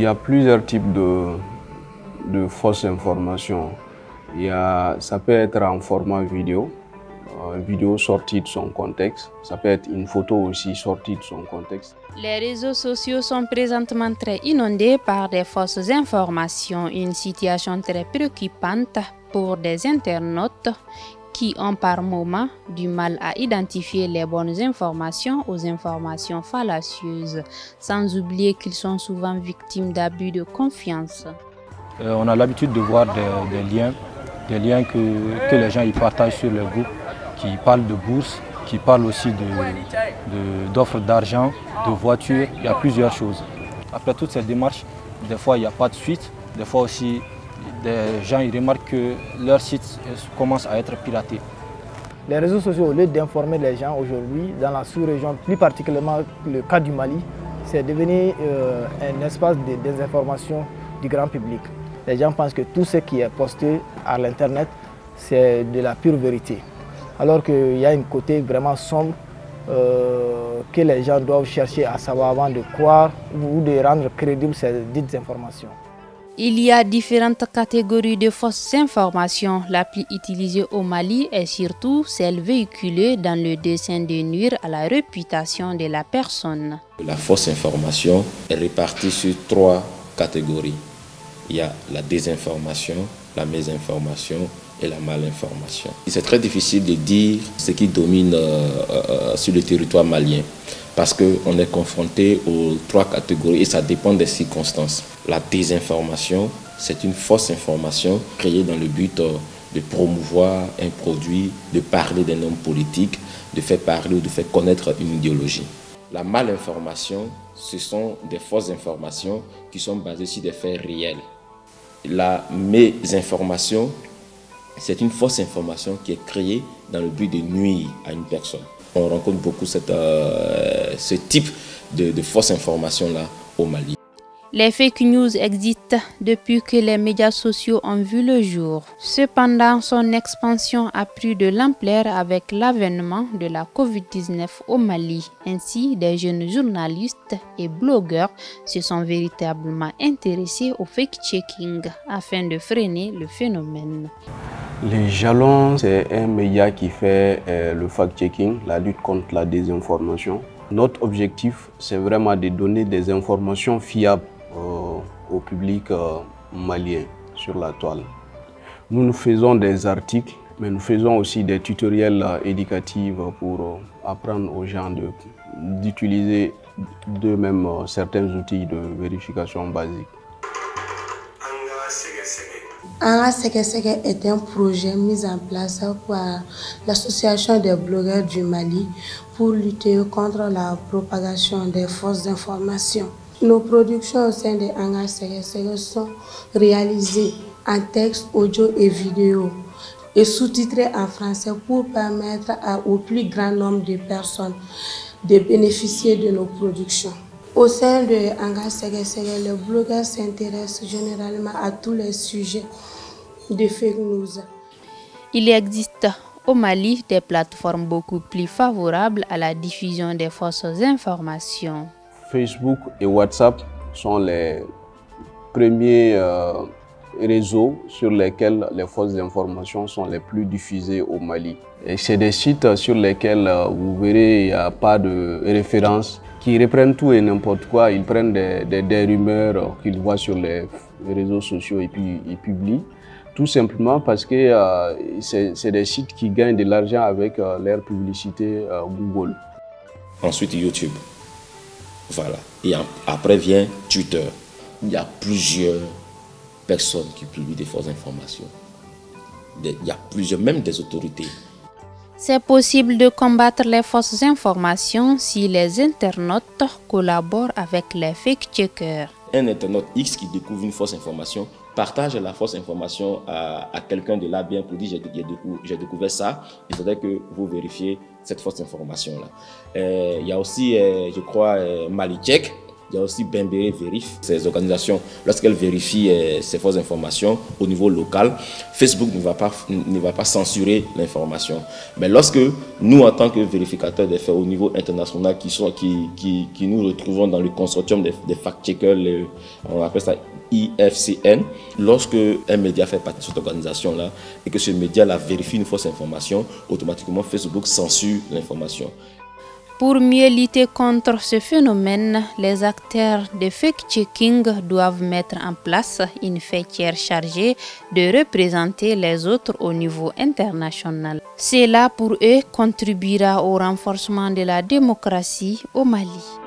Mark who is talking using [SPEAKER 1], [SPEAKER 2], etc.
[SPEAKER 1] y a plusieurs types de fausses informations. Ça peut être en format vidéo, vidéo sortie de son contexte. Ça peut être une photo aussi sortie de son contexte.
[SPEAKER 2] Les réseaux sociaux sont présentement très inondés par des fausses informations, une situation très préoccupante pour des internautes qui ont par moments du mal à identifier les bonnes informations aux informations fallacieuses, sans oublier qu'ils sont souvent victimes d'abus de confiance.
[SPEAKER 3] On a l'habitude de voir des liens que les gens y partagent sur le groupe, qui parlent de bourse, qui parlent aussi d'offres d'argent, de voitures, il y a plusieurs choses. Après toutes ces démarches, des fois il n'y a pas de suite, des fois aussi des gens ils remarquent que leur site commence à être piraté.
[SPEAKER 4] Les réseaux sociaux, au lieu d'informer les gens aujourd'hui, dans la sous-région, plus particulièrement le cas du Mali, c'est devenu un espace de désinformation du grand public. Les gens pensent que tout ce qui est posté à l'internet, c'est de la pure vérité. Alors qu'il y a un côté vraiment sombre que les gens doivent chercher à savoir avant de croire ou de rendre crédibles ces dites informations.
[SPEAKER 2] Il y a différentes catégories de fausses informations. La plus utilisée au Mali est surtout celle véhiculée dans le dessein de nuire à la réputation de la personne.
[SPEAKER 5] La fausse information est répartie sur 3 catégories. Il y a la désinformation, la mésinformation et la malinformation. C'est très difficile de dire ce qui domine sur le territoire malien parce qu'on est confronté aux 3 catégories et ça dépend des circonstances. La désinformation, c'est une fausse information créée dans le but de promouvoir un produit, de parler d'un homme politique, de faire parler ou de faire connaître une idéologie. La malinformation, ce sont des fausses informations qui sont basées sur des faits réels. La mésinformation, c'est une fausse information qui est créée dans le but de nuire à une personne. On rencontre beaucoup ce type de fausses informations-là au Mali.
[SPEAKER 2] Les fake news existent depuis que les médias sociaux ont vu le jour. Cependant, son expansion a pris de l'ampleur avec l'avènement de la COVID-19 au Mali. Ainsi, des jeunes journalistes et blogueurs se sont véritablement intéressés au fake-checking afin de freiner le phénomène.
[SPEAKER 1] Les Jalons, c'est un média qui fait le fact-checking, la lutte contre la désinformation. Notre objectif, c'est vraiment de donner des informations fiables au public malien sur la toile. Nous faisons des articles, mais nous faisons aussi des tutoriels éducatifs pour apprendre aux gens d'utiliser d'eux-mêmes certains outils de vérification basique.
[SPEAKER 6] Anga Sege Sege est un projet mis en place par l'Association des blogueurs du Mali pour lutter contre la propagation des fausses informations. Nos productions au sein de Anga Sege Sege sont réalisées en texte, audio et vidéo et sous-titrées en français pour permettre au plus grand nombre de personnes de bénéficier de nos productions. Au sein de Anga Sege Sege, les blogueurs s'intéressent généralement à tous les sujets de fake news.
[SPEAKER 2] Il existe au Mali des plateformes beaucoup plus favorables à la diffusion des fausses informations.
[SPEAKER 1] Facebook et WhatsApp sont les premiers réseaux sur lesquels les fausses informations sont les plus diffusées au Mali. Et c'est des sites sur lesquels vous verrez il n'y a pas de référence qui reprennent tout et n'importe quoi. Ils prennent des rumeurs qu'ils voient sur les réseaux sociaux et puis ils publient. Tout simplement parce que c'est des sites qui gagnent de l'argent avec leur publicité Google.
[SPEAKER 5] Ensuite YouTube. Voilà. Et après vient Twitter. Il y a plusieurs personnes qui publient des fausses informations. Il y a plusieurs, même des autorités.
[SPEAKER 2] C'est possible de combattre les fausses informations si les internautes collaborent avec les fact-checkers.
[SPEAKER 5] Un internaute X qui découvre une fausse information partage la fausse information à quelqu'un de là bien pour dire j'ai découvert ça, il faudrait que vous vérifiez cette fausse information-là. Il y a aussi, je crois, Mali Check Il y a aussi Bembere Vérif. Ces organisations, lorsqu'elles vérifient ces fausses informations au niveau local, Facebook ne va pas censurer l'information. Mais lorsque nous, en tant que vérificateurs des faits au niveau international, qui nous retrouvons dans le consortium des fact-checkers, on appelle ça IFCN, lorsque un média fait partie de cette organisation-là et que ce média-là vérifie une fausse information, automatiquement Facebook censure l'information.
[SPEAKER 2] Pour mieux lutter contre ce phénomène, les acteurs de fact-checking doivent mettre en place une faîtière chargée de représenter les autres au niveau international. Cela, pour eux, contribuera au renforcement de la démocratie au Mali.